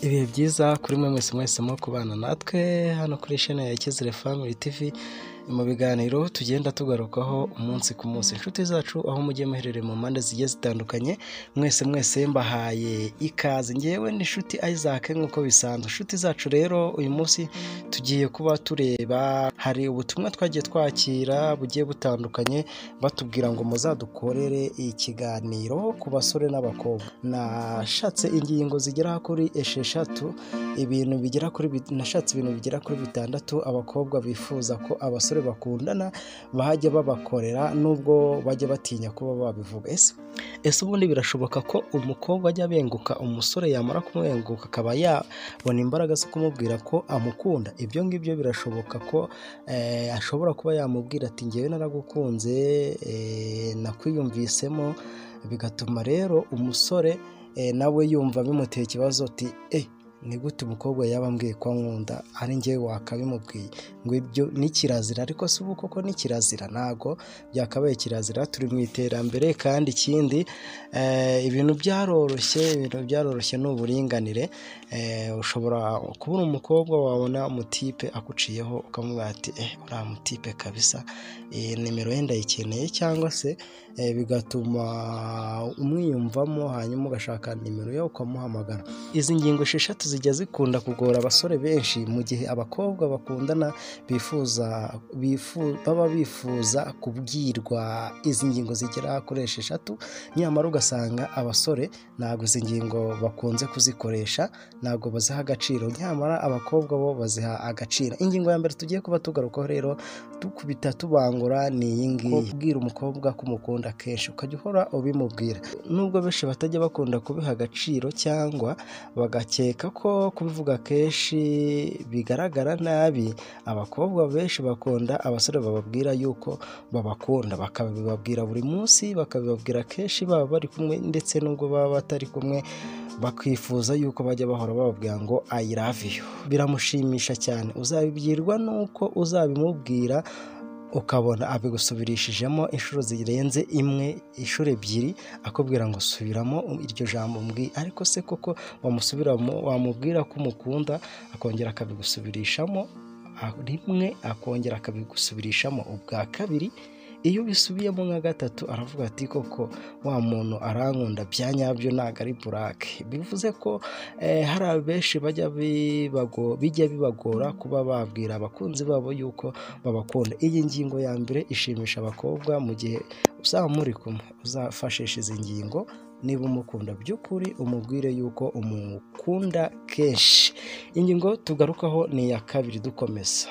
Ibihe byiza kuri mwe mwese mo kubana natwe hano kuri channel ya Icyizere Family TV mu biganiro tugenda tugarukaho umunsi ku munsi. Inshuti zacu aho mujye muherereye mu mpande zigiye zitandukanye, mwese mbahaye ikaze. Ngewe ni inshuti Isaac nk'uko bisanzwe. Inshuti zacu rero uyu munsi tugiye kuba tureba, hari ubutumwa twagiye twakira bugiye butandukanye batubwira ngo muzadukorere ikiganiro ku basore n'abakobwa. Nashatse ingingo zigera kuri esheshatu, nashatse ibintu bigera kuri bitandatu abakobwa bifuza ko abasore bakundana bahajya babakorera nubwo bajya batinya kuba babivuga. Ese ubundi birashoboka ko umukobwa ajya benguka umusore, yamara kumwenguka akaba yabona imbaraga zo kumubwira ko amukunda? Ibyo ngibyo birashoboka ko ashobora kuba yamubwira ati ngewe naragukunze, nakwiyumvisemo, bigatuma rero umusore nawe yumva bimuteye ikibazo ati ni gute umukobwa yaba ambwiye ko ankunda ari njyewe wakabimubwiye? Ngo ibyo ni kirazira. Ariko si ubu koko ni kirazira? Ntago byakabaye kirazira, turi mu iterambere. Kandi ikindi ibintu byaroroshye ni uburinganire. Ushobora kubona umukobwa wabona umutipe akuciyeho ukamubwira ati uriya mutipe kabisa nimero ye ndayikeneye, cyangwa se bigatuma umwiyumvamo hanyuma ugashaka nimero ye ukamuhamagara. Izi ngingo esheshatu zijya zikunda kugora abasore benshi mu gihe abakobwa bakundana baba bifuza kubwirwa izi ngingo zigera kuri esheshatu, nyamara ugasanga abasore ntabwo izi ngingo bakunze kuzikoresha, ntabwo baziha agaciro, nyamara abakobwa bo baziha agaciro. Ingingo ya mbere tugiye kuba tugarukaho rero dukubita tubangura ni iyi ngiyi: kubwira umukobwa ko umukunda kenshi, ukajya uhora ubimubwira. Nubwo benshi batajya bakunda kubiha agaciro cyangwa bagakeka ko kubivuga kenshi bigaragara nabi, abakobwa benshi bakunda abasore bababwira yuko babakunda, bakabibabwira buri munsi, bakabibabwira kenshi baba bari kumwe, ndetse nubwo baba batari kumwe bakifuza yuko bajya bahora bababwira ngo I love you. Biramushimisha cyane. Uzabibwirwa nuko uzabimubwira ukabona abigusubirishijemo inshuro zirenze imwe, inshuro ebyiri, akubwira ngo subiramo iryo jambo mbwi. Ariko se koko wamubwira ko umukunda akongera akabigusubirishamo rimwe, akongera akabigusubirishamo ubwa kabiri, iyo bisubiyemo nka gatatu aravuga ati koko wa muntu arankunda bya nyabyo, ntabwo ari burake. Bivuze ko hari abenshi bijya bibagora kuba babwira abakunzi babo yuko babakunda. Iyi ngingo ya mbere ishimisha abakobwa. mu gihe uzaba muri kumwe uzafashisha izi ngingo. Niba umukunda by'ukuri umubwire yuko umukunda kenshi. Ingingo tugarukaho ni iya kabiri dukomeza.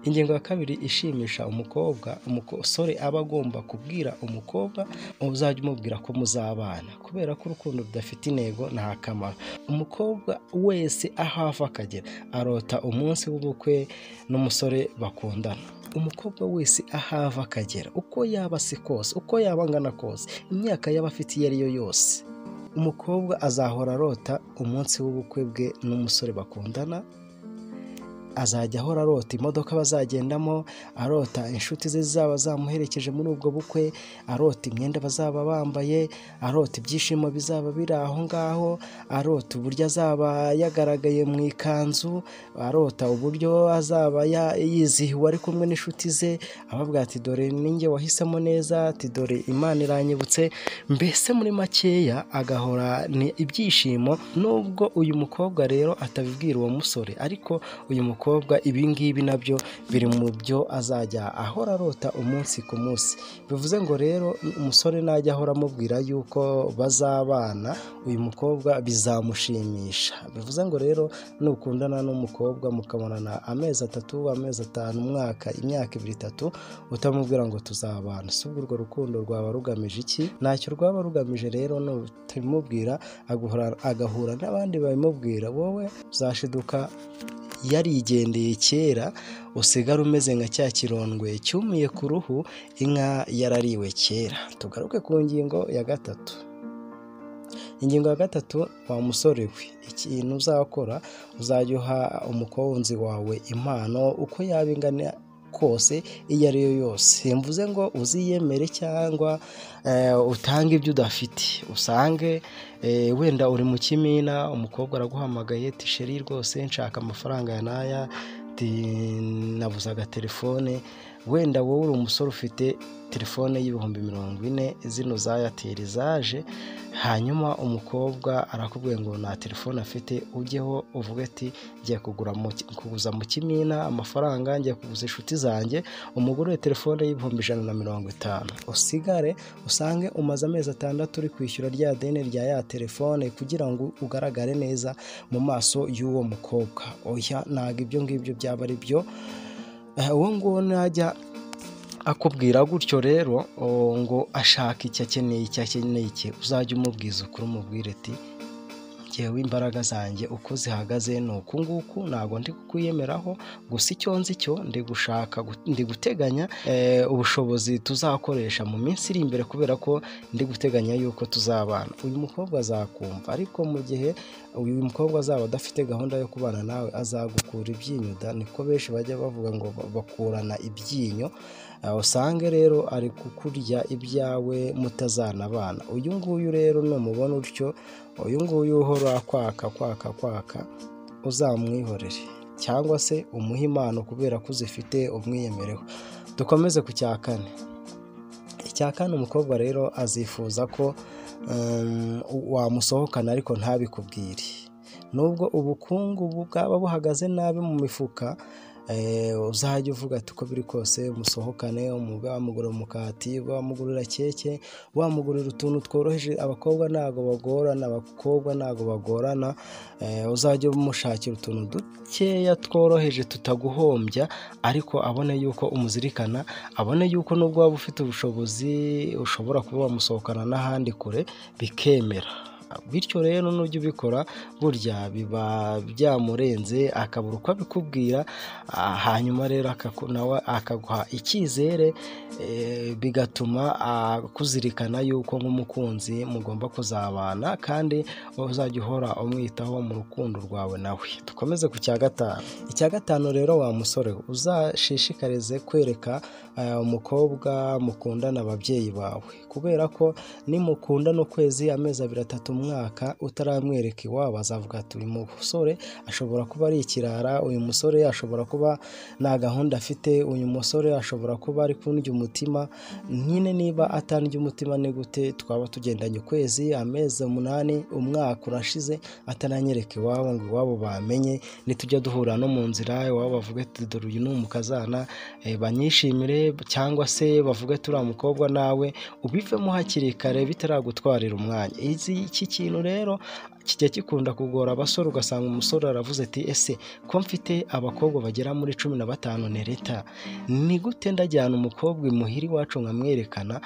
Ingingo ya kabiri ishimisha umusore aba agomba kubwira umukobwa, uzajya umubwira ko muzabana, kubera ko urukundo rudafite intego nta kamaro. Umukobwa wese aho ava akagera arota umunsi w'ubukwe n'umusore bakundana. Umukobwa wese aho ava akagera, uko yaba ase kose, uko yaba angana kose, imyaka yaba afite iyo ari yo yose, umukobwa azahora arota umunsi w'ubukwe bwe n'umusore bakundana. Azajya ahora arota imodoka bazagendamo, arota inshuti ze zaba zamuherekeje muri ubwo bukwe, arota imyenda bazaba bambaye, arota ibyishimo bizaba biri aho ngaho, arota uburyo azaba yagaragaye mu ikanzu, arota uburyo azaba yizihiwe ari kumwe n'inshuti ze, abavuga ati dore ninjye wahisemo neza, ati dore Imana iranyibutse. Mbese muri makeya agahora ni ibyishimo. Nubwo uyu mukobwa rero atabibwira uwo musore, ariko uyu mukobwa ibi ngibi nabyo biri mu byo azajya ahora arota umunsi ku munsi. Bivuze ngo rero umusore najya ahora amubwira yuko bazabana, uyu mukobwa bizamushimisha. Bivuze ngo rero nukundana n'umukobwa mukabonana amezi 3, amezi 5, umwaka, imyaka 2-3, utamubwira ngo tuzabana, si ubwo urwo rukundo rwaba rugamije iki? Ntacyo rwaba rugamije. Rero nutabimubwira agahura n'abandi babimubwira, wowe uzashiduka yarigendeye kera, usigara umeze nka cya kirondwe cyumiye ku ruhu, inka yarariwe kera. Tugaruke ku ngingo ya gatatu. Ingingo ya gatatu, wa musore we, ikintu uzakora uzajya uha umukunzi wawe impano uko yaba ingana kose iyo ari yo yose. Mvuze ngo uziyemere cyangwa utange ibyo udafite. Usange wenda uri mu kimina, umukobwa araguhamagaye ati sheri rwose nshaka amafaranga ya n'aya, nabuze agatelefone. Wenda wowe uri umusore ufite telefone y'ibihumbi 40 zino za Airtel zaje, hanyuma umukobwa arakubwiye ngo nta telefone afite, ujyeho uvuge ati ngiye kuguza mu kimina amafaranga, ngiye kuguza inshuti zanjye umugore telefone y'ibihumbi 150. Usigare usange umaze amezi 6 uri kwishyura rya deni rya ya telefone kugira ngo ugaragare neza mu maso y'uwo mukobwa. Oya, ntabwo ibyo ngibyo byaba ari byo. Uwo nguwo najya akubwira gutyo rero ngo ashaka icyo akeneye iki, uzajya umubwiza ukuri, umubwire ati njyewe imbaraga zanjye uko zihagaze ni uku nguku, ntabwo ndi kukwiyemeraho, gusa icyo nzi cyo ndi guteganya ubushobozi tuzakoresha mu minsi iri imbere, kubera ko ndi guteganya yuko tuzabana. Uyu mukobwa azakumva, ariko mu gihe uyu mukobwa azaba adafite gahunda yo kubana nawe azagukura ibyinyo da, niko benshi bajya bavuga ngo bakurana ibyinyo. Usange rero ari kukurya ibyawe mutazanabana. Uyu nguyu rero numubona utyo, uyu nguyu uhora kwaka uzamwihorere, cyangwa se umuhe impano kubera ko uzifite umwiyemereho. Dukomeze ku cya kane. Icya kane, umukobwa rero azifuza ko wamusohokana ariko ntabikubwire. Nubwo ubukungu bwaba buhagaze nabi mu mifuka, uzajya uvuga ati uko biri kose musohokane, wamugurira umukati, wamugurira keke, wamugurira utuntu tworoheje. Abakobwa ntago bagorana, uzajya umushakira utuntu dukeya tworoheje tutaguhombya, ariko abone yuko umuzirikana, abone yuko nubwo waba ufite ubushobozi ushobora kuba wamusohokana n'ahandi kure bikemera. Bityo rero nujya ubikora burya biba byamurenze akabura uko abikubwira, hanyuma rero nawe akaguha icyizere, bigatuma akuzirikana yuko nk'umukunzi mugomba kuzabana, kandi uzajya uhora umwitaho mu rukundo rwawe nawe. Dukomeze ku cya gatanu. Icya gatanu rero, wa musore uzashishikarize kwereka umukobwa mukundana ababyeyi bawe, kubera ko nimukundana ukwezi, amezi 2, 3, umwaka utaramwereka iwabo, azavuga ati uyu musore ashobora kuba ari ikirara, uyu musore ashobora kuba nta gahunda afite, uyu musore ashobora kuba ari kundya umutima. Nyine niba atandya umutima, ni gute twaba tugendanye ukwezi, amezi 8, umwaka urashize ataranyereka iwabo ngo iwabo bamenye, nitujya duhura no mu nzira iwabo bavuge ati dore uyu ni umukazana, banyishimire, cyangwa se bavuge turiya mukobwa nawe ubivemo hakiri kare bitaragutwarira umwanya. Iki kintu rero kijya gikunda kugora abasore, ugasanga umusore aravuze ati ese ko mfite abakobwa bagera muri 15 nereta, ni gute ndajyana umukobwa imuhira iwacu nkamwerekana?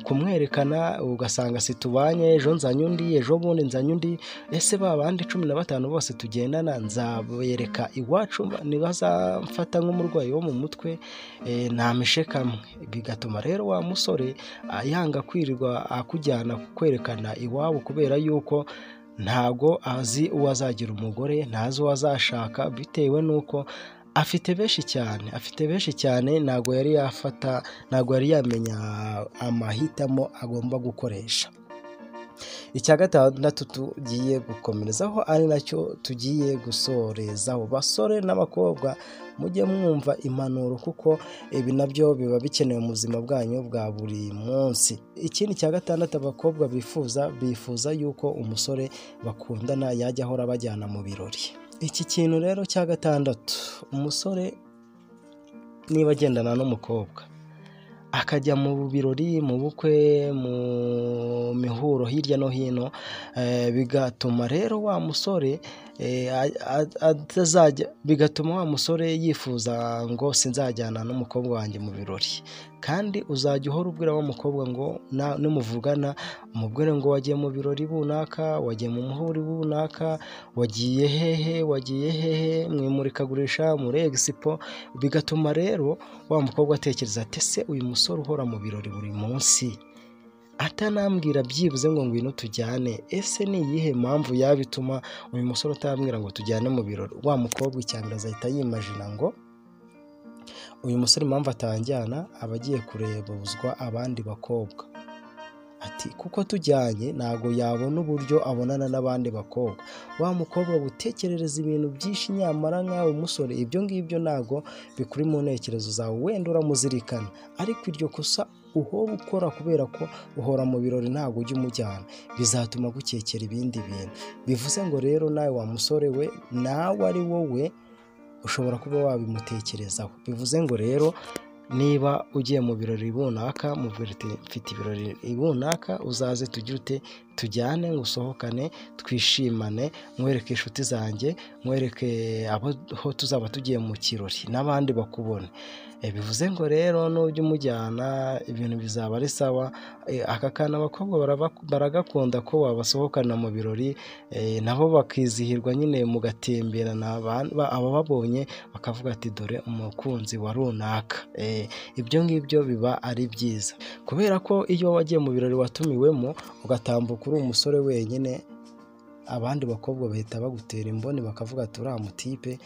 Kumwerekana ugasanga situbanye, ejo nzanye undi, ejo bundi nzanye undi. Ese ba bandi 15 bose tugendana nzabereka iwacu nibazamfata nk'umurwayi wo mu mutwe? Ntamishe kamwe. Bigatuma rero wa musore yanga kwirirwa akujyana kwerekana iwabo, kubera yuko ntago azi uwo azagira umugore, ntazi uwo azashaka, bitewe nuko afite benshi cyane, ntago yari yamenya amahitamo agomba gukoresha. Icya gatandatu tugiye gukomerezaho, ari nacyo tugiye gusorezaho. Basore n'abakobwa mujye mwumva impanuro, kuko ibi nabyo biba bikenewe mu buzima bwanyu bwa buri munsi. Ikindi cya gatandatu, abakobwa bifuza yuko umusore bakundana yajya ahora bajyana mu birori. Iki kintu rero cya gatandatu, umusore niba agendana n'umukobwa akajya mu birori, mu bukwe, mu mihuro hirya no hino, bigatuma rero wa musore bigatuma wa musore yifuza ngo sinzajyana n'umukobwa wanjye mu birori. Kandi uzajya uhora ubwira wa mukobwa ngo nimuvugana umubwire ngo wagiye mu birori runaka, wagiye mu muhuri runaka, wagiye hehe, mwimurikagurisha, muri Expo. Bigatuma rero wa mukobwa atekereza ati ese uyu musore uhora mu birori buri munsi atanambwira byibuze ngo ngwino tujyane, ese ni iyihe mpamvu yabituma uyu musore atambwira ngo tujyane mu birori? Wa mukobwa icyambere azahita yimagina ngo uyu musore impamvu atanjyana aba agiye kurebuzwa abandi bakobwa, ati kuko tujyanye ntabwo yabona uburyo abonana n'abandi bakobwa, wa mukobwa gutekerereza ibintu byinshi nyamara nkawe musore ibyo ngibyo ntabwo bikuri mu ntekerezo zawe, wenda uramuzirikana ariko iryo kosa uhora ukora kubera ko uhora mu birori ntabwo ujya umujyana, bizatuma gukekera ibindi bintu. Bivuze ngo rero nawe wa musore we, nawe ari wowe ushobora kuba wabimutekerezaho. Bivuze ngo rero niba ugiye mu birori runaka, mfite ibirori runaka, uzaze tugire ute tujyane, ngusohokane, twishimane, nkwereke inshuti zanjye, nkwereke aho tuzaba tugiye mu kirori n'abandi bakubone. Bivuze ngo rero nujya umujyana ibintu bizaba ari sawa. Aka kana abakobwa baragakunda ko wabasohokana mu birori, nabo bakizihirwa nyine mugatemberana, abababonye bakavuga ati dore umukunzi wa runaka. Ibyo ngibyo biba ari byiza, kubera ko iyo wagiye mu birori watumiwemo ugatambuka uri umusore wenyine, abandi bakobwa bahita bagutera imboni bakavuga ati uriya mutipe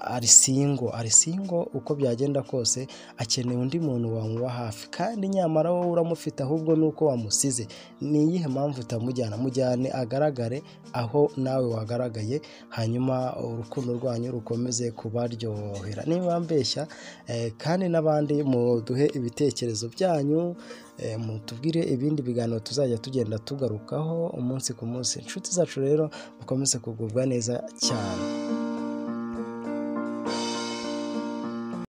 ari singo, uko byagenda kose akeneye undi muntu wamuba hafi, kandi nyamara wowe uramufite, ahubwo nuko wamusize. Ni iyihe mpamvu utamujyana? Mujyane agaragare aho nawe wagaragaye, hanyuma urukundo rwanyu rukomeze kubaryohera. Niba mbeshya, kandi n'abandi muduhe ibitekerezo byanyu, mutubwire ibindi biganiro tuzajya tugenda tugarukaho umunsi ku munsi. Inshuti zacu rero mukomeze kugubwa neza cyane.